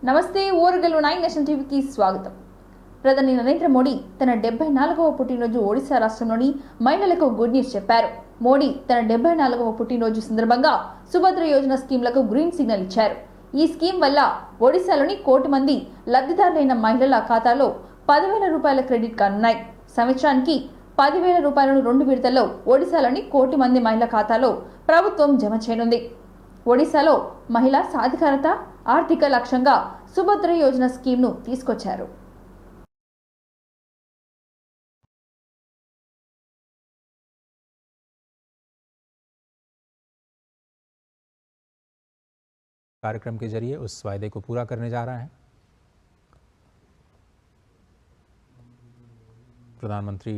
నమస్తే ఓరుగల్లు 9 నేషన్ టీవీకి స్వాగతం. ప్రధాని నరేంద్ర మోడీ తన 74వ పుట్టినరోజు ఒడిశా రాష్ట్రంలోని మహిళలకు గుడ్ న్యూస్ చెప్పారు. మోడీ తన 74వ పుట్టినరోజు సందర్భంగా సుభద్ర యోజన స్కీమ్లకు గ్రీన్ సిగ్నల్ ఇచ్చారు. ఈ స్కీమ్ వల్ల ఒడిశాలోని 1 కోటి మంది లబ్ధిదారులైన మహిళల ఖాతాలో 10,000 రూపాయల క్రెడిట్ కానున్నాయి. సంవత్సరానికి 10,000 రూపాయలను 2 విడతల్లో ఒడిశాలోని 1 కోటి మంది మహిళల ఖాతాలో ప్రభుత్వం జమ చేయనుంది. ఒడిశాలో మహిళా సాధికారత ఆర్థిక లక్ష్యంగా సుభద్ర యోజన స్కీమ్ను తీసుకొచ్చారు. कार्यक्रम के जरिए उस वायदे को पूरा करने जा रहे हैं। प्रधानमंत्री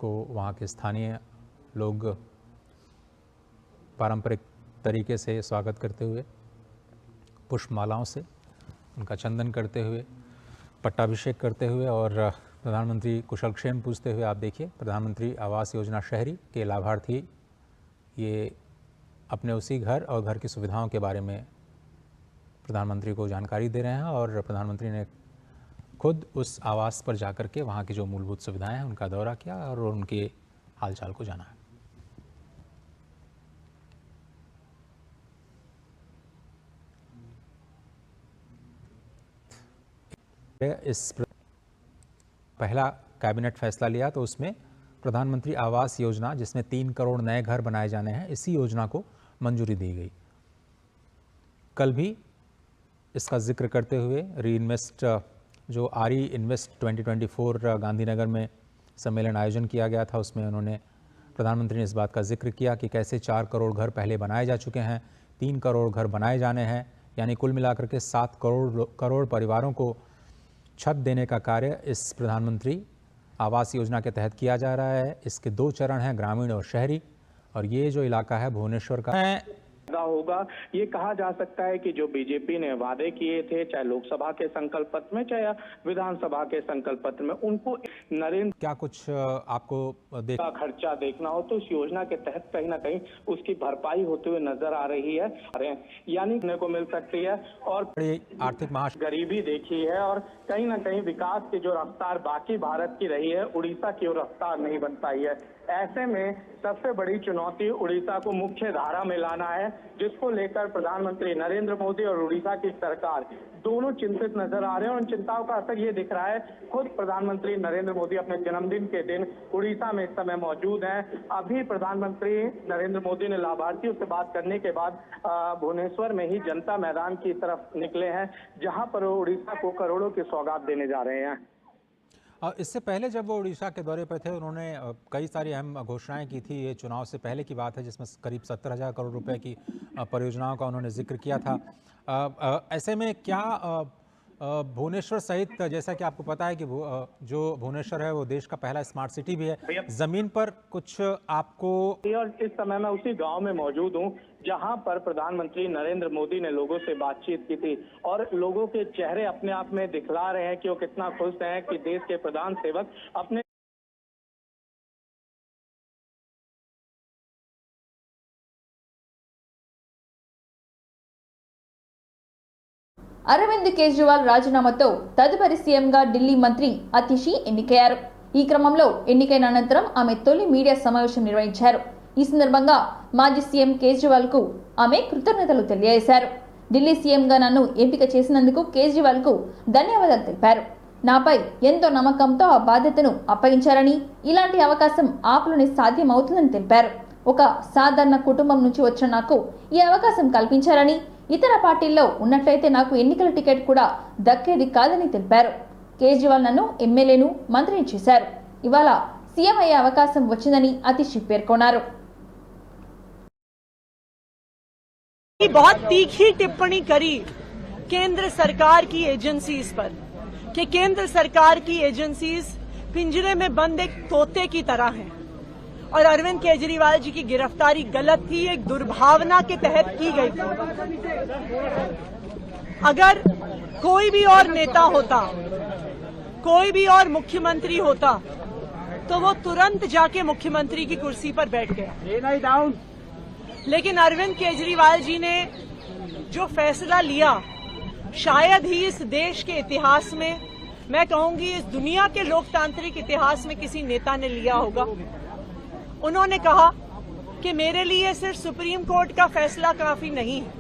को वहाँ के स्थानीय लोग पारंपरिक तरीके से स्वागत करते हुए पुष्पमालाओं से उनका चंदन करते हुए पट्टाभिषेक करते हुए और प्रधानमंत्री कुशलक्षेम पूछते हुए आप देखिए प्रधानमंत्री आवास योजना शहरी के लाभार्थी ये अपने उसी घर और घर की सुविधाओं के बारे में प्रधानमंत्री को जानकारी दे रहे हैं और प्रधानमंत्री ने खुद उस आवास पर जाकर के वहाँ की जो मूलभूत सुविधाएं हैं उनका दौरा किया और उनके हालचाल को जाना है। इस पहला कैबिनेट फैसला लिया तो उसमें प्रधानमंत्री आवास योजना जिसमें 3 करोड़ नए घर बनाए जाने हैं, इसी योजना को मंजूरी दी गई। कल भी इसका जिक्र करते हुए रीइन्वेस्ट जो आरी इन्वेस्ट 2024 गांधीनगर में सम्मेलन आयोजन किया गया था, उसमें उन्होंने प्रधानमंत्री ने इस बात का जिक्र किया कि कैसे 4 करोड़ घर पहले बनाए जा चुके हैं, 3 करोड़ घर बनाए जाने हैं, यानी कुल मिलाकर के 7 करोड़ परिवारों को छत देने का कार्य इस प्रधानमंत्री आवास योजना के तहत किया जा रहा है। इसके 2 चरण हैं, ग्रामीण और शहरी, और ये जो इलाका है भुवनेश्वर का होगा। ये कहा जा सकता है कि जो बीजेपी ने वादे किए थे, चाहे लोकसभा के संकल्प पत्र में चाहे विधानसभा के संकल्प पत्र में, उनको नरेंद्र क्या कुछ आपको खर्चा देखना हो तो इस योजना के तहत कहीं ना कहीं उसकी भरपाई होते हुए नजर आ रही है, यानी को मिल सकती है। और आर्थिक गरीबी देखी है और कहीं ना कहीं विकास की जो रफ्तार बाकी भारत की रही है, उड़ीसा की रफ्तार नहीं बन पाई है। ऐसे में सबसे बड़ी चुनौती उड़ीसा को मुख्य धारा में लाना है, जिसको लेकर प्रधानमंत्री नरेंद्र मोदी और उड़ीसा की सरकार दोनों चिंतित नजर आ रहे हैं। और उन चिंताओं का असर ये दिख रहा है, खुद प्रधानमंत्री नरेंद्र मोदी अपने जन्मदिन के दिन उड़ीसा में इस समय मौजूद हैं। अभी प्रधानमंत्री नरेंद्र मोदी ने लाभार्थियों से बात करने के बाद भुवनेश्वर में ही जनता मैदान की तरफ निकले हैं, जहां पर वो उड़ीसा को करोड़ों की सौगात देने जा रहे हैं। और इससे पहले जब वो उड़ीसा के दौरे पर थे, उन्होंने कई सारी अहम घोषणाएं की थी। ये चुनाव से पहले की बात है, जिसमें करीब 70,000 करोड़ रुपए की परियोजनाओं का उन्होंने जिक्र किया था। ऐसे में क्या भुवनेश्वर सहित, जैसा कि आपको पता है कि जो भुवनेश्वर है वो देश का पहला स्मार्ट सिटी भी है, जमीन पर कुछ आपको? और इस समय मैं उसी गांव में मौजूद हूं जहां पर प्रधानमंत्री नरेंद्र मोदी ने लोगों से बातचीत की थी और लोगों के चेहरे अपने आप में दिखला रहे हैं कि वो कितना खुश हैं कि देश के प्रधान सेवक अपने అరవింద్ కేజ్రీవాల్ రాజీనామాతో తదుపరి సీఎంగా ఢిల్లీ మంత్రి అతిషి ఎన్నికయ్యారు. ఈ క్రమంలో ఎన్నికైన అనంతరం ఆమె తొలి మీడియా సమావేశం నిర్వహించారు. ఈ సందర్భంగా మాజీ సీఎం కేజ్రీవాల్ కు ఆమె కృతజ్ఞతలు తెలియజేశారు. ఢిల్లీ సీఎంగా నన్ను ఎంపిక చేసినందుకు కేజ్రీవాల్ కు ధన్యవాదాలు తెలిపారు. నాపై ఎంతో నమ్మకంతో ఆ బాధ్యతను అప్పగించారని, ఇలాంటి అవకాశం ఆపులోనే సాధ్యం అవుతుందని తెలిపారు. ఒక సాధారణ కుటుంబం నుంచి వచ్చిన నాకు ఈ అవకాశం కల్పించారని, ఇతర పార్టీల్లో ఉన్నట్లయితే నాకు ఎన్నికల టికెట్ కూడా దక్కేది కాదని తెలిపారు. కేజ్రీవాల్ నన్ను ఎమ్మెల్యేను మంత్రిని చేశారు. ఇవాళ సీఎం అయ్యే అవకాశం వచ్చిందని అతిషి పేర్కొన్నారు. बहुत तीखी टिप्पणी करी केंद्र सरकार की एजेंसीज पर कि केंद्र सरकार की एजेंसीज पिंजरे में बंद एक तोते की तरह हैं और अरविंद केजरीवाल जी की गिरफ्तारी गलत थी, एक दुर्भावना के तहत की गई थी। अगर कोई भी और नेता होता, कोई भी और मुख्यमंत्री होता तो वो तुरंत जाके मुख्यमंत्री की कुर्सी पर बैठ गया। लेकिन अरविंद केजरीवाल जी ने जो फैसला लिया शायद ही इस देश के इतिहास में, मैं कहूंगी इस दुनिया के लोकतांत्रिक इतिहास में किसी नेता ने लिया होगा। उन्होंने कहा कि मेरे लिए सिर्फ सुप्रीम कोर्ट का फैसला काफी नहीं है,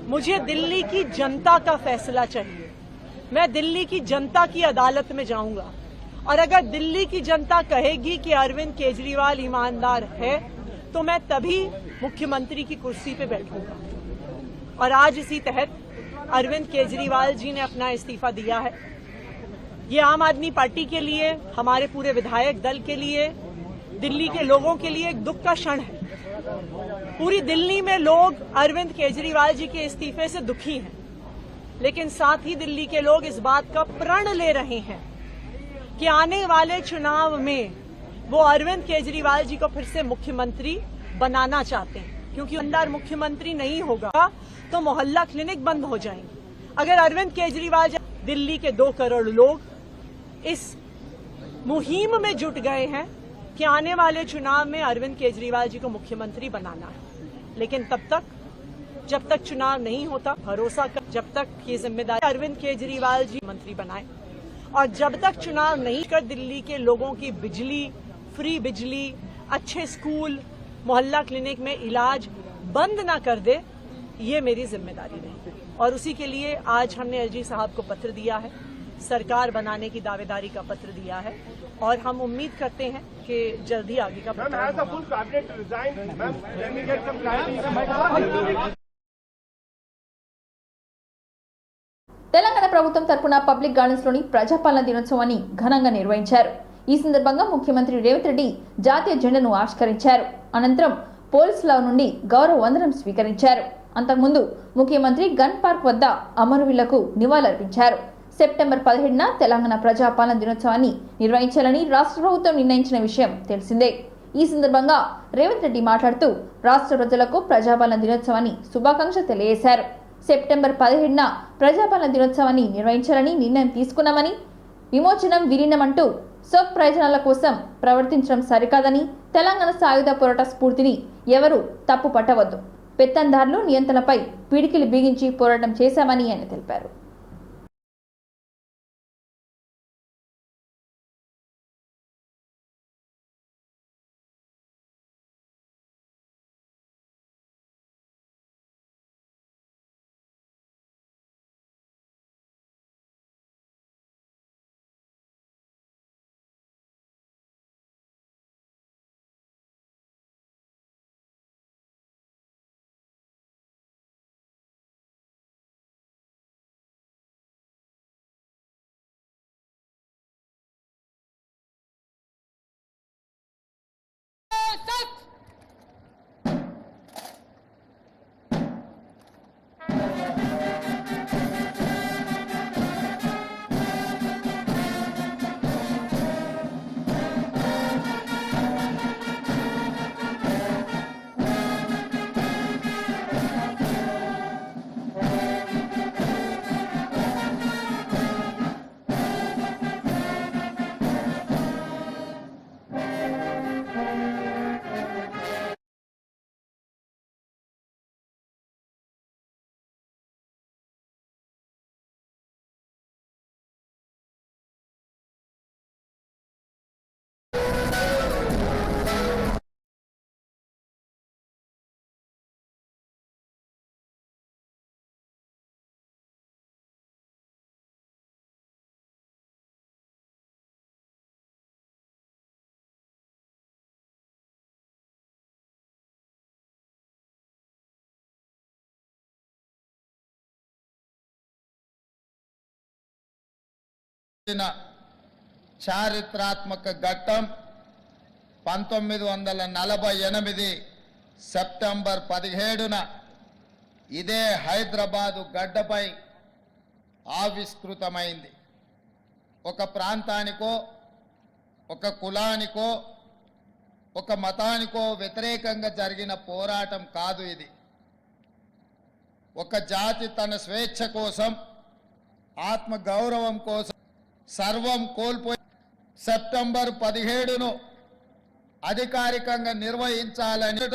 मुझे दिल्ली की जनता का फैसला चाहिए। मैं दिल्ली की जनता की अदालत में जाऊंगा और अगर दिल्ली की जनता कहेगी कि अरविंद केजरीवाल ईमानदार है तो मैं तभी मुख्यमंत्री की कुर्सी पे बैठूंगा। और आज इसी तहत अरविंद केजरीवाल जी ने अपना इस्तीफा दिया है। ये आम आदमी पार्टी के लिए, हमारे पूरे विधायक दल के लिए, दिल्ली के लोगों के लिए एक दुख का क्षण है। पूरी दिल्ली में लोग अरविंद केजरीवाल जी के इस्तीफे से दुखी हैं, लेकिन साथ ही दिल्ली के लोग इस बात का प्रण ले रहे हैं कि आने वाले चुनाव में वो अरविंद केजरीवाल जी को फिर से मुख्यमंत्री बनाना चाहते हैं, क्योंकि अंदर मुख्यमंत्री नहीं होगा तो मोहल्ला क्लिनिक बंद हो जाएंगे। अगर अरविंद केजरीवाल, दिल्ली के 2 करोड़ लोग इस मुहिम में जुट गए हैं कि आने वाले चुनाव में अरविंद केजरीवाल जी को मुख्यमंत्री बनाना है। लेकिन तब तक, जब तक चुनाव नहीं होता, भरोसा कर, जब तक ये जिम्मेदारी अरविंद केजरीवाल जी मंत्री बनाए और जब तक चुनाव नहीं कर दिल्ली के लोगों की बिजली, फ्री बिजली, अच्छे स्कूल, मोहल्ला क्लिनिक में इलाज बंद ना कर दे, ये मेरी जिम्मेदारी रही। और उसी के लिए आज हमने एलजी साहब को पत्र दिया है, सरकार बनाने की दावेदारी का पत्र दिया है और हम उम्मीद करते हैं कि जल्दी आगे का తెలంగాణ ప్రభుత్వం తరపున పబ్లిక్ గార్డెన్స్ లోని ప్రజాపాలన దినోత్సవాన్ని ఘనంగా నిర్వహించారు. ఈ సందర్భంగా ముఖ్యమంత్రి రేవంత్ రెడ్డి జాతీయ జెండాను ఆవిష్కరించారు. అనంతరం పోలీసుల నుండి గౌరవ వందనం స్వీకరించారు. అంతకుముందు ముఖ్యమంత్రి గన్ పార్క్ వద్ద అమరవీరులకు నివాళులర్పించారు. సెప్టెంబర్ 17న తెలంగాణ ప్రజాపాలన దినోత్సవాన్ని నిర్వహించాలని రాష్ట్ర ప్రభుత్వం నిర్ణయించిన విషయం తెలిసిందే. ఈ సందర్భంగా రేవంత్ రెడ్డి మాట్లాడుతూ రాష్ట్ర ప్రజలకు ప్రజాపాలన దినోత్సవాన్ని శుభాకాంక్షలు తెలియజేశారు. సెప్టెంబర్ 17న ప్రజాపాలన దినోత్సవాన్ని నిర్వహించాలని నిర్ణయం తీసుకున్నామని, విమోచనం, విలీనం అంటూ స్వప్రయోజనాల కోసం ప్రవర్తించడం సరికాదని, తెలంగాణ సాయుధ పోరాట స్ఫూర్తిని ఎవరూ తప్పు పట్టవద్దు, పెత్తందారులు నియంత్రణపై పిడికిలి బిగించి పోరాటం చేశామని ఆయన తెలిపారు. చారిత్రాత్మక ఘట్టం 1948 సెప్టెంబర్ 17న ఇదే హైదరాబాదు గడ్డపై ఆవిష్కృతమైంది. ఒక ప్రాంతానికో, ఒక కులానికో, ఒక మతానికో వ్యతిరేకంగా జరిగిన పోరాటం కాదు ఇది. ఒక జాతి తన స్వేచ్ఛ కోసం, ఆత్మ గౌరవం కోసం సర్వం కోల్పోయి సెప్టెంబర్ 17ను అధికారికంగా నిర్వహించాలని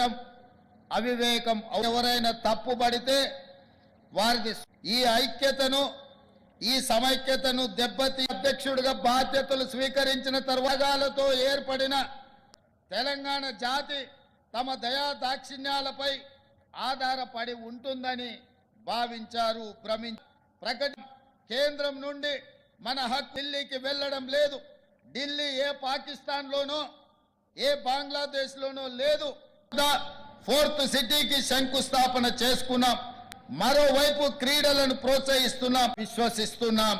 అవివేకం. ఎవరైనా తప్పుపడితే వారిది. ఈ ఐక్యతను ఈ సమైక్యతను దెబ్బతీ అధ్యక్షుడిగా బాధ్యతలు స్వీకరించిన తర్వాగాలతో ఏర్పడిన తెలంగాణ జాతి తమ దయా దాక్షిణ్యాలపై ఆధారపడి ఉంటుందని భావించారు. కేంద్రం నుండి మన హక్కు ఢిల్లీకి వెళ్ళడం లేదు. ఢిల్లీ ఏ పాకిస్తాన్లోనో ఏ బంగ్లాదేశ్లోనో లేదు. 4th సిటీకి శంకుస్థాపన చేసుకున్నాం. మరోవైపు క్రీడలను ప్రోత్సహిస్తున్నాం, విశ్వసిస్తున్నాం.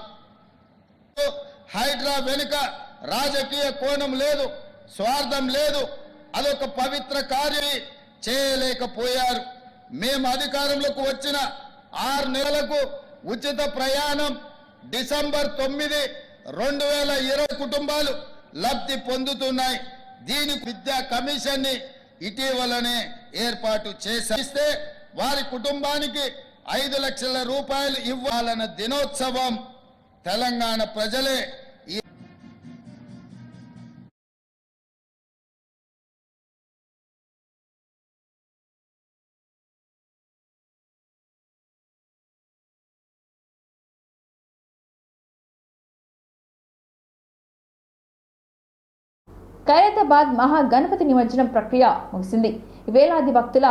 హైడ్రా వెనుక రాజకీయ కోణం లేదు, స్వార్థం లేదు. అదొక పవిత్ర కార్యం చేయలేకపోయారు. మేము అధికారంలోకి వచ్చిన 6 నెలలకు ఉచిత ప్రయాణం డిసెంబర్ 9, 2020 కుటుంబాలు లబ్ధి పొందుతున్నాయి. దీనికి విద్యా కమిషన్ ని ఇటీవలనే ఏర్పాటు చేస్తే వారి కుటుంబానికి 5 లక్షల రూపాయలు ఇవ్వాలన్న దినోత్సవం తెలంగాణ ప్రజలే. ఖైరతాబాద్ మహాగణపతి నిమజ్జనం ప్రక్రియ ముగిసింది. వేలాది భక్తుల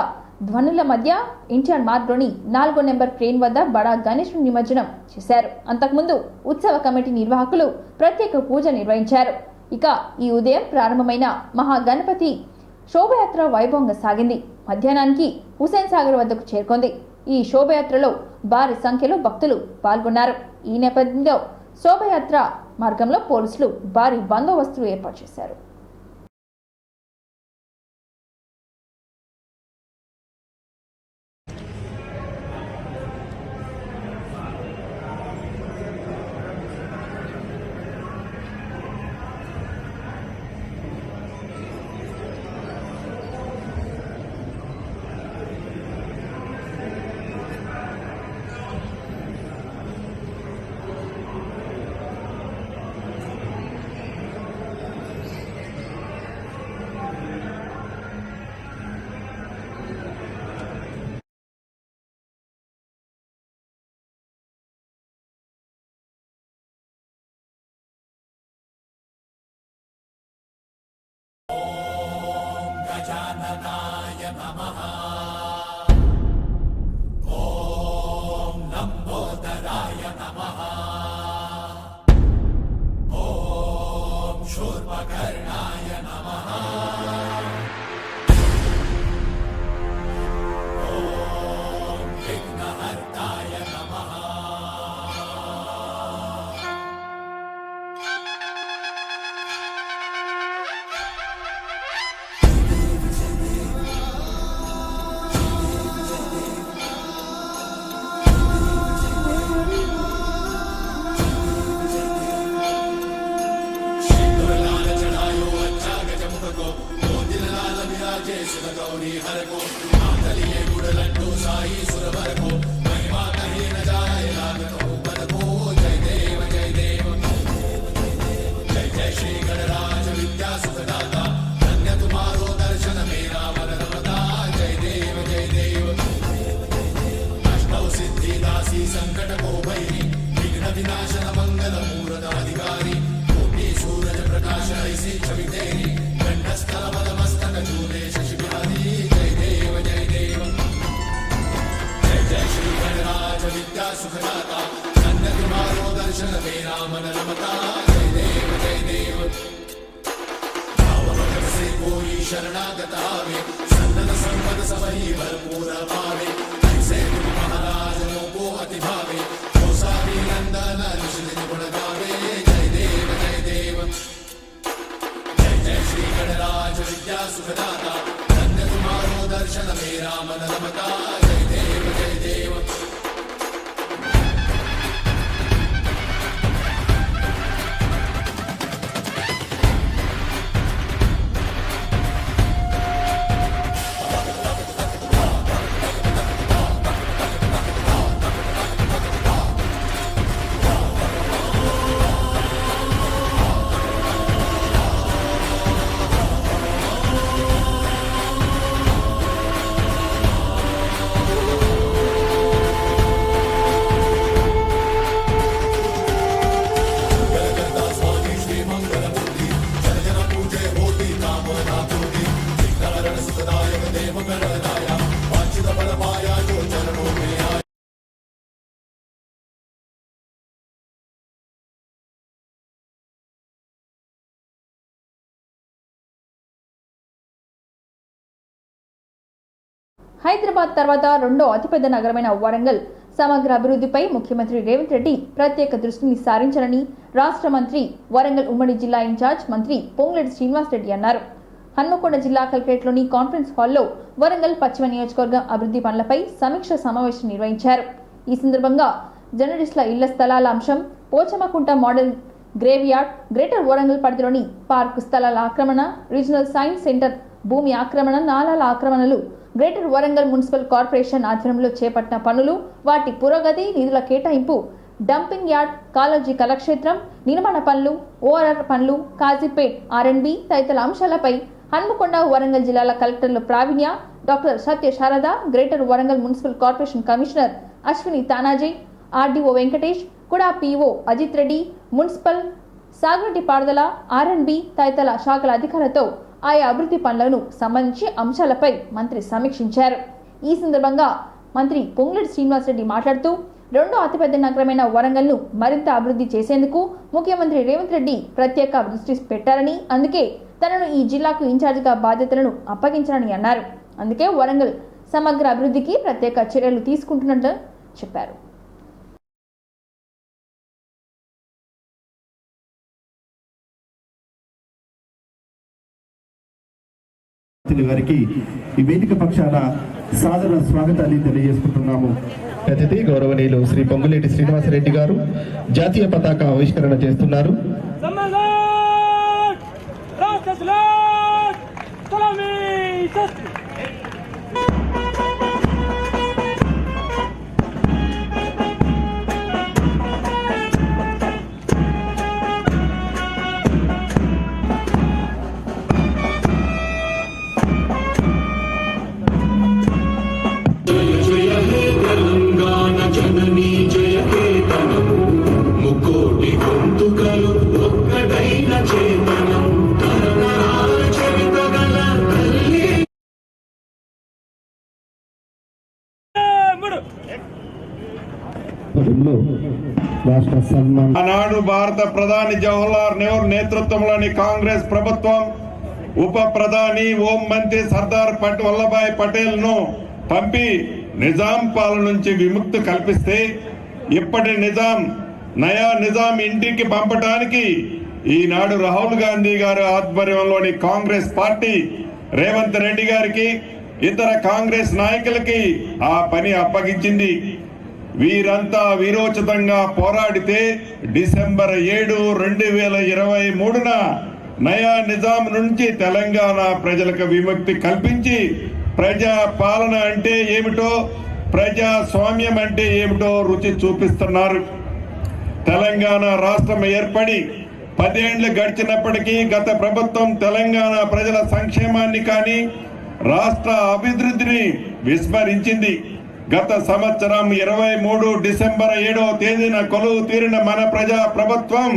ధ్వనుల మధ్య ఎన్టీఆర్ మార్గ్లోని 4వ నెంబర్ క్రేన్ వద్ద బడా గణేశుని నిమజ్జనం చేశారు. అంతకుముందు ఉత్సవ కమిటీ నిర్వాహకులు ప్రత్యేక పూజ నిర్వహించారు. ఇక ఈ ఉదయం ప్రారంభమైన మహాగణపతి శోభయాత్ర వైభవంగా సాగింది. మధ్యాహ్నానికి హుసేన్ సాగర్ వద్దకు చేరుకుంది. ఈ శోభయాత్రలో భారీ సంఖ్యలో భక్తులు పాల్గొన్నారు. ఈ నేపథ్యంలో శోభయాత్ర మార్గంలో పోలీసులు భారీ బందోబస్తు ఏర్పాటు చేశారు. गजाननाय नमः। ॐ लम्बोदराय नमः। ॐ शूर्पकर्णाय नमः। ॐ विघ्नहर्ताय नमः। गौरी हर को मातलिए गुड़ लड्डू साई सुरवर को महिमा कहीं न जाए लागत हो पद को। जय देव जय देव जय जय श्री गणराज विद्या सुखदाता धन्य तुम्हारो दर्शन मेरा मन रमता। जय देव जय देव अष्टौ सिद्धि दासी संकट को भैरी विघ्न विनाशन मंगल मूर्त अधिकारी कोटि सूरज प्रकाश ऐसी छवि तेरी कंठस्थल पदमस्तक चूले शशि विद्या सुखदाता धन्य तुम्हारो दर्शन मेरा मन रमता। जय देव जय देव भाव भगत से कोई शरणागत आवे सन्नत संपद सबही भरपूर पावे। ऐसे तुम महाराज को अति भावे जो सारी नंदन ऋषि गुण गावे। जय देव जय देव जय जय श्री गणराज विद्या सुखदाता धन्य तुम्हारो दर्शन मेरा मन रमता। जय देव जय देव హైదరాబాద్ తర్వాత రెండో అతిపెద్ద నగరమైన వరంగల్ సమగ్ర అభివృద్ధిపై ముఖ్యమంత్రి రేవంత్ రెడ్డి ప్రత్యేక దృష్టిని సారించారని రాష్ట్ర మంత్రి, వరంగల్ ఉమ్మడి జిల్లా ఇన్ఛార్జ్ మంత్రి పొంగులేటి శ్రీనివాసరెడ్డి అన్నారు. హన్మకొండ జిల్లా కలెక్టరేట్లోని కాన్ఫరెన్స్ హాల్లో వరంగల్ పశ్చిమ నియోజకవర్గం అభివృద్ధి పనులపై సమీక్ష సమావేశం నిర్వహించారు. ఈ సందర్భంగా జర్నలిస్టుల ఇళ్ల స్థలాల అంశం, Pochammakunta model graveyard, greater Warangal పరిధిలోని పార్కు స్థలాల ఆక్రమణ, రీజనల్ సైన్స్ సెంటర్ భూమి ఆక్రమణ, నాలాల ఆక్రమణలు, గ్రేటర్ వరంగల్ మున్సిపల్ కార్పొరేషన్ ఆధ్వర్యంలో చేపట్టిన పనులు, వాటి పురోగతి, నిధుల కేటాయింపు, డంపింగ్ యార్డ్, కాళోజీ కళాక్షేత్రం నిర్మాణ పనులు, ఓఆర్ఆర్ పనులు, కాజీపేట్ R&B తదితర అంశాలపై హన్మకొండ, వరంగల్ జిల్లాల కలెక్టర్లు Praveenya, doctor Satya Sharada, greater Warangal municipal corporation commissioner Ashwini Tanaji, RDO Venkatesh, కూడా PO అజిత్ రెడ్డి, మున్సిపల్, సాగునీటి పారుదల, R&B తదితర శాఖల అధికారులతో ఆయా అభివృద్ధి పనులను సంబంధించి అంశాలపై మంత్రి సమీక్షించారు. ఈ సందర్భంగా మంత్రి పొంగులేటి శ్రీనివాసరెడ్డి మాట్లాడుతూ, రెండో అతిపెద్ద నగరమైన వరంగల్ను మరింత అభివృద్ధి చేసేందుకు ముఖ్యమంత్రి రేవంత్ రెడ్డి ప్రత్యేక దృష్టి పెట్టారని, అందుకే తనను ఈ జిల్లాకు ఇన్ఛార్జిగా బాధ్యతలను అప్పగించారని అన్నారు. అందుకే వరంగల్ సమగ్ర అభివృద్ధికి ప్రత్యేక చర్యలు తీసుకుంటున్నట్లు చెప్పారు. గారికి ఈ వేదిక పక్షాన సాదర స్వాగతాన్ని తెలియజేసుకుంటున్నాము. అతిథి గౌరవనీయులు శ్రీ పొంగులేటి శ్రీనివాసరెడ్డి గారు జాతీయ పతాక ఆవిష్కరణ చేస్తున్నారు. ఆనాడు భారత ప్రధాని జవహర్లాల్ నెహ్రూ నేతృత్వంలోని కాంగ్రెస్ ప్రభుత్వం ఉప ప్రధాని హోం మంత్రి సర్దార్ వల్లభాయ్ పటేల్ ను పంపి నిజాం పాలన నుంచి విముక్తి కల్పిస్తే, ఇప్పటి నయా నిజాం ఇంటికి పంపడానికి ఈనాడు రాహుల్ గాంధీ గారి ఆధ్వర్యంలోని కాంగ్రెస్ పార్టీ రేవంత్ రెడ్డి గారికి, ఇతర కాంగ్రెస్ నాయకులకి ఆ పని అప్పగించింది. వీరంతా వీరోచితంగా పోరాడితే డిసెంబర్ 7, 2023న నయా నిజాం నుంచి తెలంగాణ ప్రజలకు విముక్తి కల్పించి ప్రజా పాలన అంటే ఏమిటో, ప్రజాస్వామ్యం అంటే ఏమిటో రుచి చూపిస్తున్నారు. తెలంగాణ రాష్ట్రం ఏర్పడి 10 ఏళ్లు గడిచినప్పటికీ గత ప్రభుత్వం తెలంగాణ ప్రజల సంక్షేమాన్ని కానీ రాష్ట్ర అభివృద్ధిని విస్మరించింది. గత సంవత్సరం 23 డిసెంబర్ 7వ తేదీన కొలువు తీరిన మన ప్రజా ప్రభుత్వం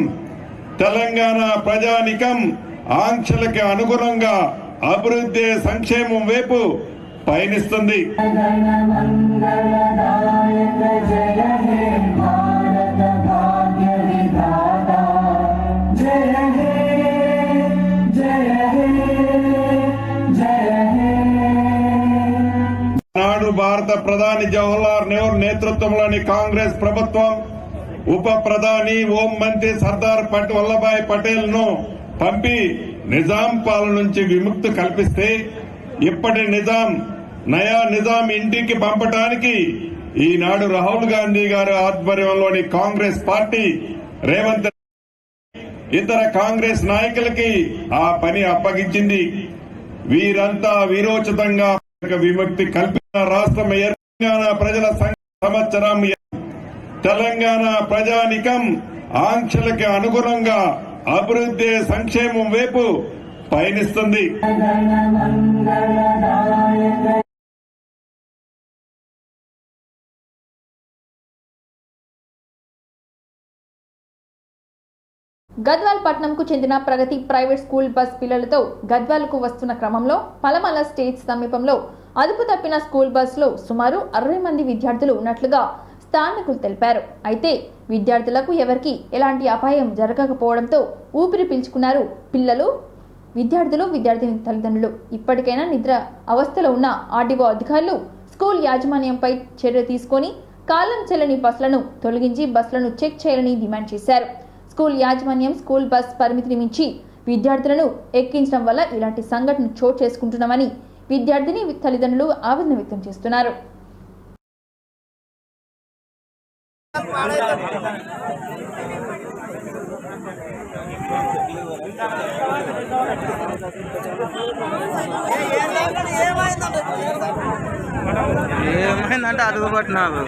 తెలంగాణ ప్రజానికం ఆంక్షలకు అనుగుణంగా అభివృద్ధి, సంక్షేమం వైపు పయనిస్తుంది. నాడు భారత ప్రధాని జవహర్లాల్ నెహ్రూ నేతృత్వంలోని కాంగ్రెస్ ప్రభుత్వం ఉప ప్రధాని హోం మంత్రి సర్దార్ వల్లభాయ్ పటేల్ ను పంపి నిజాం పాలన నుంచి విముక్తి కల్పిస్తే, ఇప్పటి నయా నిజాం ఇంటికి పంపడానికి ఈనాడు రాహుల్ గాంధీ గారి ఆధ్వర్యంలోని కాంగ్రెస్ పార్టీ రేవంత్ ఇతర కాంగ్రెస్ నాయకులకి ఆ పని అప్పగించింది. వీరంతా వీరోచితంగా విముక్తి కల్పించిన రాష్ట్రం తెలంగాణ ప్రజల సంవత్సరం తెలంగాణ ప్రజానికం ఆంక్షలకు అనుగుణంగా అభివృద్ధి, సంక్షేమం వైపు పయనిస్తుంది. గద్వాల్ పట్టణంకు చెందిన ప్రగతి ప్రైవేట్ స్కూల్ బస్ పిల్లలతో గద్వాలకు వస్తున్న క్రమంలో పలమల స్టేజ్ సమీపంలో అదుపు తప్పిన స్కూల్ బస్సులో సుమారు 60 మంది విద్యార్థులు ఉన్నట్లుగా స్థానికులు తెలిపారు. అయితే విద్యార్థులకు ఎవరికి ఎలాంటి అపాయం జరగకపోవడంతో ఊపిరి పీల్చుకున్నారు పిల్లలు, విద్యార్థులు, విద్యార్థిని తల్లిదండ్రులు. ఇప్పటికైనా నిద్ర అవస్థలో ఉన్న RDO అధికారులు స్కూల్ యాజమాన్యంపై చర్య తీసుకొని కాలం చెల్లని బస్సులను తొలగించి బస్సులను చెక్ చేయాలని డిమాండ్ చేశారు. స్కూల్ యాజమాన్యం స్కూల్ బస్ పరిమితిని మించి విద్యార్థులను ఎక్కించడం వల్ల ఇలాంటి సంఘటనలు చోటు చేసుకుంటున్నామని విద్యార్థిని తల్లిదండ్రులు ఆవేదన వ్యక్తం చేస్తున్నారు. ఏమైందంటే అడుగుపట్టినారు.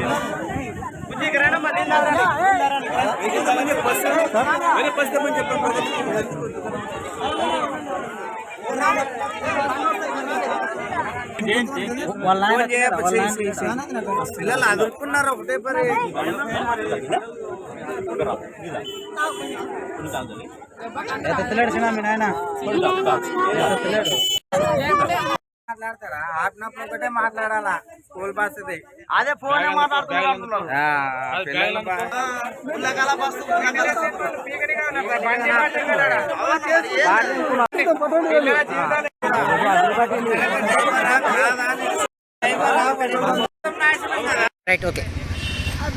పిల్లలు అదురుకున్నారు ఒకటే పరి. మీ నాయన మాట్లాడతారా? ఆపినప్పుడు ఒకటే మాట్లాడాలా స్కూల్ బస్. అదే ఫోన్ మాట్లాడుతున్నారు.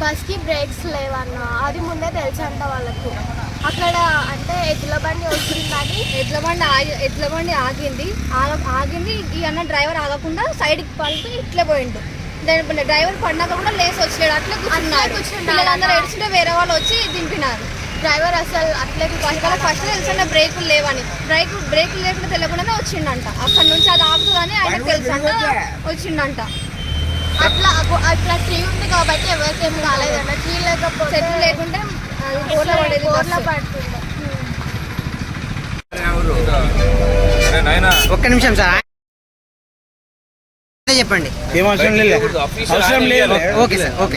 బస్ కి బ్రేక్స్ లేవన్న అది ముందే తెలుసు అంట వాళ్ళకు. అక్కడ అంటే ఎడ్ల బండి వస్తుందని ఎడ్ల బండి ఆగింది. ఈ అన్న డ్రైవర్ ఆగకుండా సైడ్కి పలిపి ఇట్లే పోయిండు. దాని డ్రైవర్ పడినాక కూడా లేసి వచ్చాడు. అట్లా కూర్చున్నాడు. పిల్లలందరూ ఏడ్చుంటే వేరే వాళ్ళు వచ్చి దింపినారు. డ్రైవర్ అసలు అట్లే ఫస్ట్ తెలుసంటే బ్రేకులు లేవని. బ్రేకులు లేకుండా తెలియకుండానే వచ్చిండంట. అక్కడ నుంచి అది ఆగుతుందని ఆయనకు తెలుసంట వచ్చిండంట. అట్లా ట్రీ ఉంది కాబట్టి ఎవరికేం కాలేదంట. ట్రీ లేకపోతే చెట్లు లేకుంటే ఒక్క నిమిషం సార్ చెప్పండి. ఏం అవసరం లేదు. Okay sir. Okay.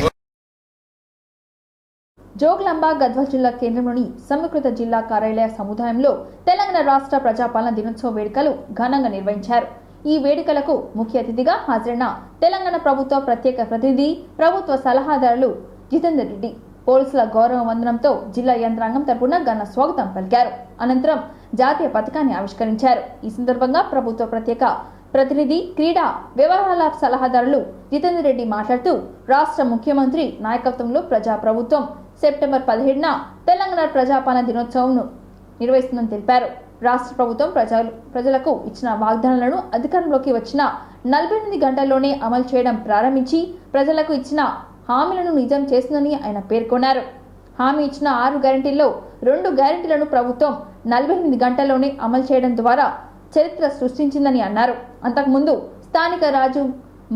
Jogulamba Gadwal జిల్లా కేంద్రంలోని సమీకృత జిల్లా కార్యాలయ సముదాయంలో తెలంగాణ రాష్ట్ర ప్రజాపాలన దినోత్సవ వేడుకలు ఘనంగా నిర్వహించారు. ఈ వేడుకలకు ముఖ్య అతిథిగా హాజరైన తెలంగాణ ప్రభుత్వ ప్రత్యేక ప్రతినిధి ప్రభుత్వ సలహాదారులు జితేందర్ రెడ్డి పోలీసుల గౌరవ వందనంతో జిల్లా యంత్రాంగం తరపున ఘన స్వాగతం పలికారు. అనంతరం జాతీయ పతాకాన్ని ఆవిష్కరించారు. ఈ సందర్భంగా ప్రభుత్వ ప్రత్యేక ప్రతినిధి క్రీడా వ్యవహారాల సలహాదారులు జితేందర్ రెడ్డి మాట్లాడుతూ రాష్ట్ర ముఖ్యమంత్రి నాయకత్వంలో ప్రజాప్రభుత్వం సెప్టెంబర్ 17న తెలంగాణ ప్రజాపాలన దినోత్సవం నిర్వహిస్తుందని తెలిపారు. రాష్ట్ర ప్రభుత్వం ప్రజలకు ఇచ్చిన వాగ్దానాలను అధికారంలోకి వచ్చిన 48 గంటల్లోనే అమలు చేయడం ప్రారంభించి ప్రజలకు ఇచ్చిన హామీలను నిజం చేస్తుందని ఆయన పేర్కొన్నారు. హామీ ఇచ్చిన 6 గ్యారెంటీల్లో 2 గ్యారెంటీలను ప్రభుత్వం 48 గంటల్లోనే అమలు చేయడం ద్వారా చరిత్ర సృష్టించిందని అన్నారు. అంతకుముందు స్థానిక రాజు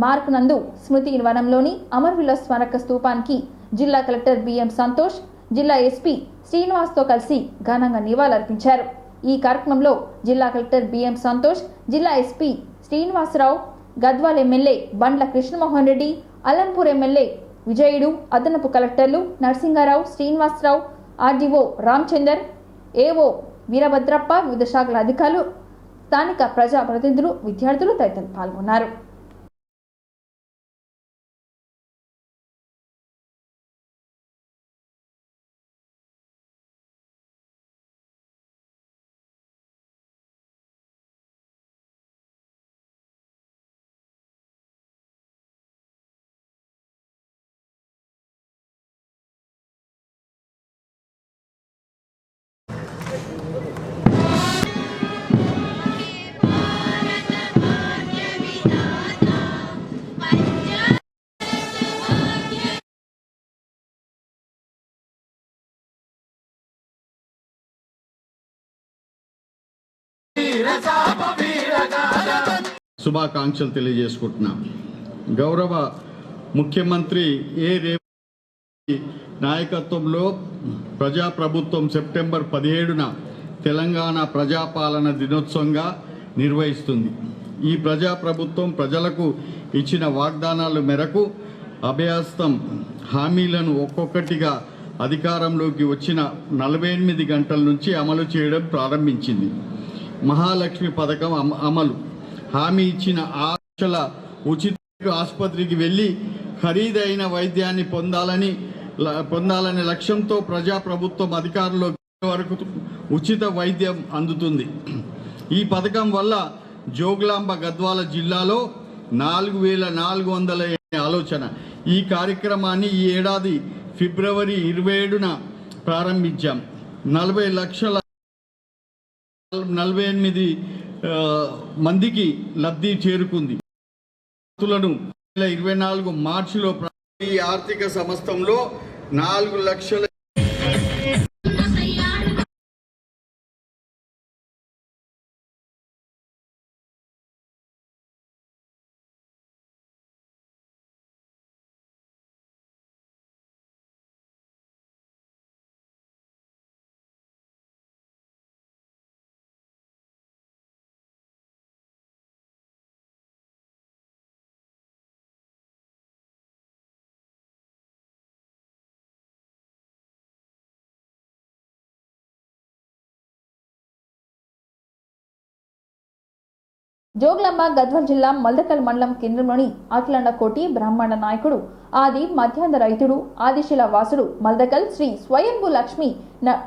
మార్క్ నందు స్మృతి వనంలోని అమరవీరుల స్మారక స్తూపానికి జిల్లా కలెక్టర్ బిఎం సంతోష్, జిల్లా ఎస్పీ శ్రీనివాస్తో కలిసి ఘనంగా నివాళులర్పించారు. ఈ కార్యక్రమంలో జిల్లా కలెక్టర్ బిఎం సంతోష్, జిల్లా ఎస్పీ శ్రీనివాసరావు, గద్వాల్ ఎమ్మెల్యే బండ్ల కృష్ణమోహన్ రెడ్డి, అలంపూర్ ఎమ్మెల్యే విజయుడు, అదనపు కలెక్టర్లు నరసింగారావు, శ్రీనివాసరావు, ఆర్డీఓ రామచందర్, ఏఓ వీరభద్రప్ప, వివిధ శాఖల అధికారులు, స్థానిక ప్రజాప్రతినిధులు, విద్యార్థులు తదితరులు పాల్గొన్నారు. శుభాకాంక్షలు తెలియజేసుకుంటున్నాం. గౌరవ ముఖ్యమంత్రి రేవంత్ నాయకత్వంలో ప్రజాప్రభుత్వం సెప్టెంబర్ 17న తెలంగాణ ప్రజాపాలన దినోత్సవంగా నిర్వహిస్తుంది. ఈ ప్రజాప్రభుత్వం ప్రజలకు ఇచ్చిన వాగ్దానాల మేరకు అభయహస్తం హామీలను ఒక్కొక్కటిగా అధికారంలోకి వచ్చిన 48 గంటల నుంచి అమలు చేయడం ప్రారంభించింది. మహాలక్ష్మి పథకం అమలు, హామీ ఇచ్చిన 6 లక్షల ఉచిత ఆసుపత్రికి వెళ్ళి ఖరీదైన వైద్యాన్ని పొందాలనే లక్ష్యంతో ప్రజాప్రభుత్వం అధికారంలో వరకు ఉచిత వైద్యం అందుతుంది. ఈ పథకం వల్ల జోగులాంబ గద్వాల జిల్లాలో 4400 ఆలోచన. ఈ కార్యక్రమాన్ని ఈ ఏడాది ఫిబ్రవరి 27న ప్రారంభించాం. 40,48 మందికి లబ్ధి చేరుకుంది. 2024 మార్చిలో ఈ ఆర్థిక సంవత్సరంలో 4 లక్షల జోగులాంబ గద్వాల జిల్లా మల్దకల్ మండలం కేంద్రంలోని అఖిలాండకోటి బ్రాహ్మణ నాయకుడు ఆది మధ్యాంధ రైతుడు ఆదిశిల వాసుడు మల్దకల్ శ్రీ స్వయంభూ లక్ష్మీ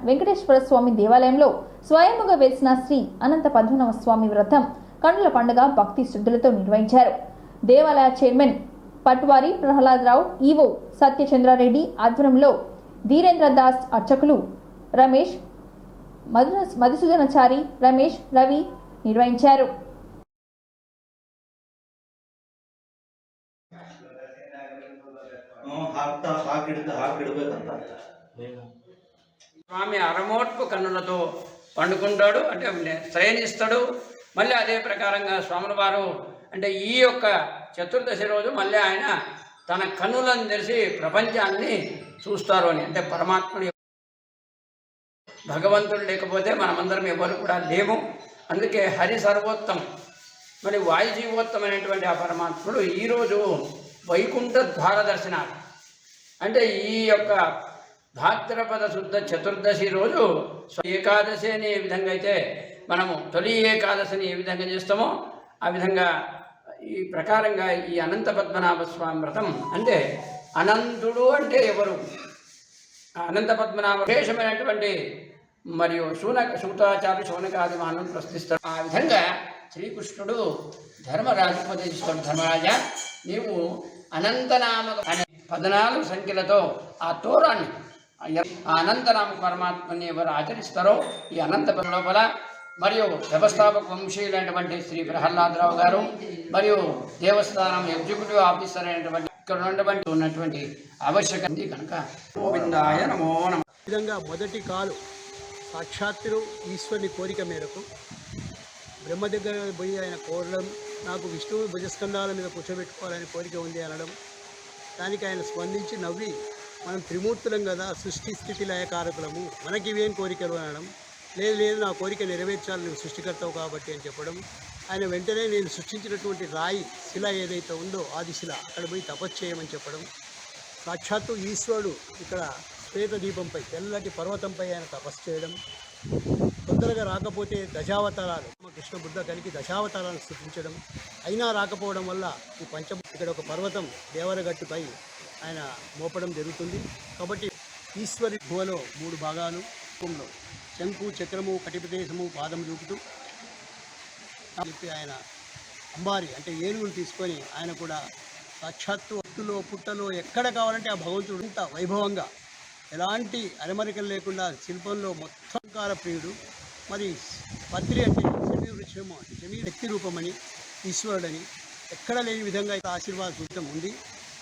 వెంకటేశ్వర స్వామి దేవాలయంలో స్వయంభుగా వెలిసిన శ్రీ అనంత పద్మనాభ స్వామి వ్రతం కన్నుల పండుగ భక్తి శ్రద్ధలతో నిర్వహించారు. దేవాలయ చైర్మన్ పట్వారి ప్రహ్లాదరావు, ఈవో సత్యచంద్రారెడ్డి ఆధ్వర్యంలో ధీరేంద్ర దాస్ అర్చకులు రమేష్, మధుసూదనాచారి, రమేష్, రవి నిర్వహించారు. స్వామి అరమోట్పు కన్నులతో పండుకుంటాడు, అంటే శయనిస్తాడు. మళ్ళీ అదే ప్రకారంగా స్వాముల వారు అంటే ఈ యొక్క చతుర్దశి రోజు మళ్ళీ ఆయన తన కన్నులను తెరిచి ప్రపంచాన్ని చూస్తారు అని. అంటే పరమాత్ముడు భగవంతుడు లేకపోతే మనమందరం ఎవరు కూడా లేము. అందుకే హరి సర్వోత్తమం మరి వాయుజీవోత్తమైనటువంటి ఆ పరమాత్ముడు ఈరోజు వైకుంఠ ద్వార దర్శనాలు అంటే ఈ యొక్క భాద్రపద శుద్ధ చతుర్దశి రోజు ఏకాదశి అని ఏ విధంగా అయితే మనము తొలి ఏకాదశిని ఏ విధంగా చేస్తామో ఆ విధంగా ఈ ప్రకారంగా ఈ అనంత పద్మనాభ స్వామి వ్రతం అంటే అనంతుడు అంటే ఎవరు, అనంత పద్మనాభ విశేషమైనటువంటి మరియు సూతాచార్య శౌనకాది మహాను ప్రశ్నిస్తాడు. ఆ విధంగా శ్రీకృష్ణుడు ధర్మరాజు ఉపదేశిస్తాడు, ధర్మరాజా నీవు అనంతనామ అనే 14 సంఖ్యలతో ఆ తోరాన్ని ఆ అనంతనామ పరమాత్మని ఎవరు ఆచరిస్తారో ఈ అనంత లోపల మరియు వ్యవస్థాపక వంశీయులైనటువంటి శ్రీ ప్రహ్లాదరావు గారు మరియు దేవస్థానం ఎగ్జిక్యూటివ్ ఆఫీసర్ అయినటువంటి ఇక్కడ ఉన్నటువంటి ఆవశ్యకత ఉంది కనుక గోవిందాయ నమో నమః. విధంగా మొదటి కాలు సాక్షాత్తు ఈశ్వరుని కోరిక మేరకు బ్రహ్మ దగ్గర పోయి ఆయన కోరడం, నాకు విష్ణువు భుజస్కంధాల మీద కూర్చోబెట్టుకోవాలని కోరిక ఉంది అనడం, దానికి ఆయన స్పందించి నవ్వి మనం త్రిమూర్తులం కదా, సృష్టి స్థితి లయకారకులము, మనకి ఇవేం కోరికలు అనడం, లేదు నా కోరిక నెరవేర్చాలి నువ్వు సృష్టికర్తవు కాబట్టి అని చెప్పడం. ఆయన వెంటనే నేను సృష్టించినటువంటి రాయి శిల ఏదైతే ఉందో ఆదిశిల అక్కడ పోయి తపస్సు చేయమని చెప్పడం. సాక్షాత్తు ఈశ్వరుడు ఇక్కడ శ్వేత దీపంపై తెల్లటి పర్వతంపై ఆయన తపస్సు చేయడం. తొందరగా రాకపోతే దశావతారాలు కృష్ణ బుద్ధ కలిగి దశావతారాలను సృష్టించడం, అయినా రాకపోవడం వల్ల ఈ ఇక్కడ ఒక పర్వతం దేవరగట్టుపై ఆయన మోపడం జరుగుతుంది. కాబట్టి ఈశ్వరి గుహలో 3 భాగాలు, శంకు, చక్రము, కటిప్రదేశము, పాదం చూపుతూ చెప్పి ఆయన అంబారి అంటే ఏనుగులు తీసుకొని ఆయన కూడా సాక్షాత్తు అత్తులో పుట్టలో ఎక్కడ కావాలంటే ఆ భగవంతుడు ఇంత వైభవంగా ఎలాంటి అరమరికలు లేకుండా శిల్పంలో మొత్తం ప్రియుడు. మరి పత్రి అంటే శమీ వృక్షము అంటే శమీ శక్తి రూపమని ఈశ్వరుడని ఎక్కడ లేని విధంగా ఆశీర్వాద సూచన ఉంది.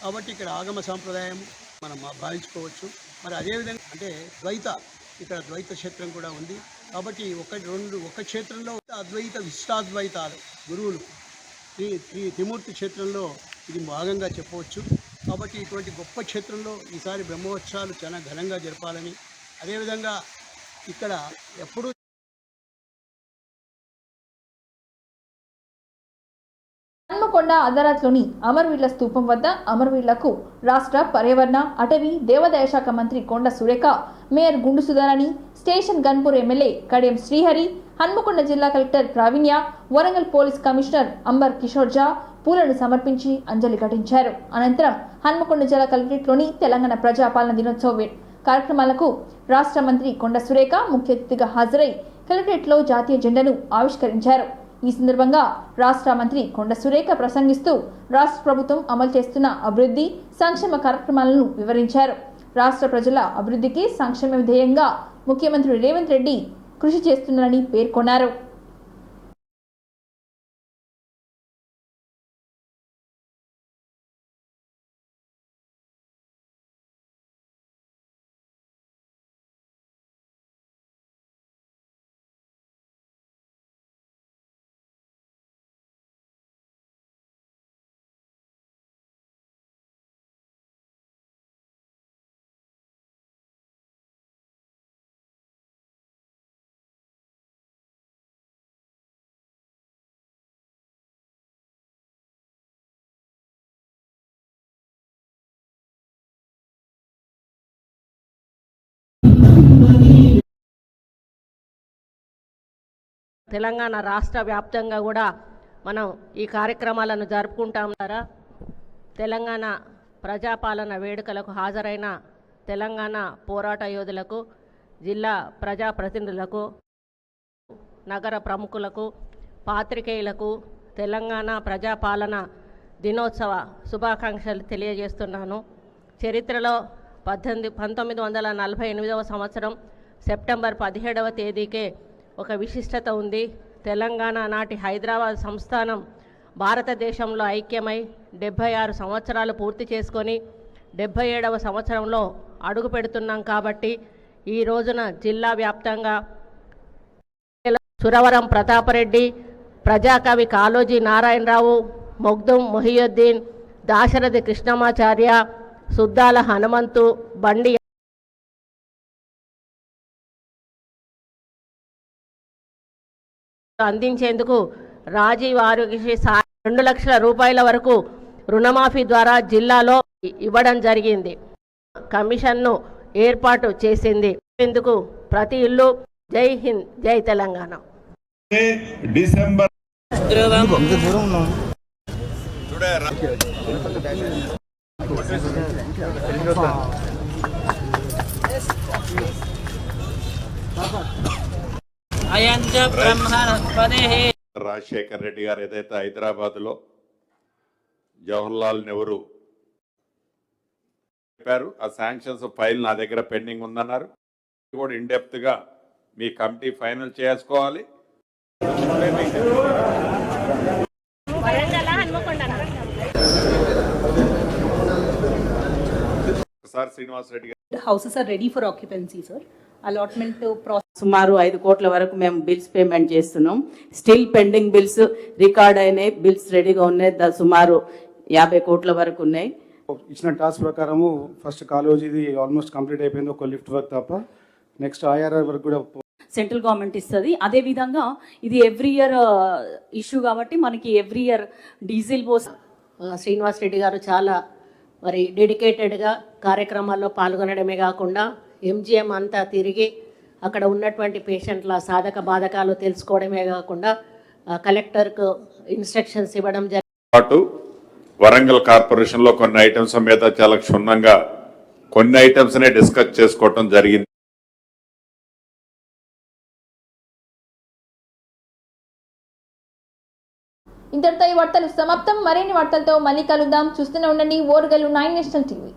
కాబట్టి ఇక్కడ ఆగమ సాంప్రదాయం మనం భావించుకోవచ్చు. మరి అదేవిధంగా అంటే ఇక్కడ ద్వైత క్షేత్రం కూడా ఉంది. కాబట్టి ఒక క్షేత్రంలో అద్వైత విశిష్టాద్వైతాలు గురువులు త్రిమూర్తి క్షేత్రంలో ఇది భాగంగా చెప్పవచ్చు. కాబట్టి ఇటువంటి గొప్ప క్షేత్రంలో ఈసారి బ్రహ్మోత్సవాలు చాలా ఘనంగా జరపాలని, అదేవిధంగా ఇక్కడ ఎప్పుడు హన్మకొండ అదాలత్లోని అమరవీరుల స్తూపం వద్ద అమరవీరులకు రాష్ట్ర పర్యావరణ, అటవీ, దేవాదాయ శాఖ మంత్రి కొండ Surekha, mayor Gundu Sudharani, station Ghanpur MLA Kadiyam Srihari, Hanamkonda జిల్లా collector Praveenya, Warangal police commissioner Ambar Kishor Jha పూలను సమర్పించి అంజలి ఘటించారు. అనంతరం హన్మకొండ జిల్లా కలెక్టరేట్లోని తెలంగాణ ప్రజాపాలన దినోత్సవ కార్యక్రమాలకు రాష్ట్ర మంత్రి కొండ సురేఖ ముఖ్య అతిథిగా హాజరై కలెక్టరేట్లో జాతీయ జెండాను ఆవిష్కరించారు. ఈ సందర్భంగా రాష్ట్ర మంత్రి కొండ సురేఖ ప్రసంగిస్తూ రాష్ట్ర ప్రభుత్వం అమలు చేస్తున్న అభివృద్ధి సంక్షేమ కార్యక్రమాలను వివరించారు. రాష్ట్ర ప్రజల అభివృద్ధికి సంక్షేమ ధ్యేయంగా ముఖ్యమంత్రి రేవంత్ రెడ్డి కృషి చేస్తున్నారని పేర్కొన్నారు. తెలంగాణ రాష్ట్ర వ్యాప్తంగా కూడా మనం ఈ కార్యక్రమాలను జరుపుకుంటాం. తెలంగాణ ప్రజాపాలన వేడుకలకు హాజరైన తెలంగాణ పోరాట యోధులకు, జిల్లా ప్రజాప్రతినిధులకు, నగర ప్రముఖులకు, పాత్రికేయులకు తెలంగాణ ప్రజాపాలన దినోత్సవ శుభాకాంక్షలు తెలియజేస్తున్నాను. చరిత్రలో 1948వ సంవత్సరం సెప్టెంబర్ 17వ తేదీకే ఒక విశిష్టత ఉంది. తెలంగాణ నాటి హైదరాబాద్ సంస్థానం భారతదేశంలో ఐక్యమై 76 సంవత్సరాలు పూర్తి చేసుకొని 77వ సంవత్సరంలో అడుగు పెడుతున్నాం. కాబట్టి ఈ రోజున జిల్లా వ్యాప్తంగా సురవరం ప్రతాపరెడ్డి, ప్రజాకవి కాళోజీ నారాయణరావు, మొగ్దుం మొహియుద్దీన్, దాశరథి కృష్ణమాచార్య, సుద్దాల హనుమంతు, బండి అందించేందుకు రాజీవ్ ఆరోగ్యశ్రీ 2 లక్షల రూపాయల వరకు రుణమాఫీ ద్వారా జిల్లాలో ఇవ్వడం జరిగింది. కమిషన్ను ఏర్పాటు చేసింది. ఇందుకు ప్రతి ఇల్లు జై హింద్, జై తెలంగాణ. డిసెంబర్ రాజశేఖర్ రెడ్డి గారు ఏదైతే హైదరాబాద్లో జవహర్లాల్ నెహ్రూ చెప్పారు, ఆ శాంక్షన్స్ ఫైల్ నా దగ్గర పెండింగ్ ఉందన్నారు. కూడా ఇన్డెప్త్గా మీ కమిటీ ఫైనల్ చేసుకోవాలి. సార్ శ్రీనివాస్ రెడ్డి గారు, houses are ready for occupancy, sir. Allotment process సుమారు 5 కోట్ల వరకు మేము బిల్స్ పేమెంట్ చేస్తున్నాం. స్టిల్ పెండింగ్ బిల్స్ రికార్డ్ అయినాయి, బిల్స్ రెడీగా ఉన్నాయి. సుమారు 50 కోట్ల వరకు ఉన్నాయి. ఇచ్చిన టాస్క్ ప్రకారము ఫస్ట్ కాలేజీది ఆల్మోస్ట్ కంప్లీట్ అయిపోయింది, ఒక లిఫ్ట్ వర్క్ తప్ప. నెక్స్ట్ IRR వరకు కూడా సెంట్రల్ గవర్నమెంట్ ఇస్తుంది. అదేవిధంగా ఇది ఎవ్రీ ఇయర్ ఇష్యూ కాబట్టి మనకి every year diesel Srinivas Reddy గారు చాలా మరి డెడికేటెడ్గా కార్యక్రమాల్లో పాల్గొనడమే కాకుండా MGM అంతా తిరిగి అక్కడ ఉన్నటువంటి పేషెంట్ల సాధక బాధకాలు తెలుసుకోవడమే కాకుండా కలెక్టర్కు ఇన్స్ట్రక్షన్స్ ఇవ్వడం పాటు వరంగల్ కార్పొరేషన్లో కొన్ని ఐటమ్స్ మీద చాలా క్షుణ్ణంగా కొన్ని ఐటమ్స్నే డిస్కస్ చేసుకోవటం జరిగింది. ఇంతటితో ఈ వార్తలు సమాప్తం. మరిన్ని వార్తలతో మళ్ళీ కలుద్దాం. చూస్తూనే ఉండండి ఓర్గలు 9 నేషనల్ టీవీ.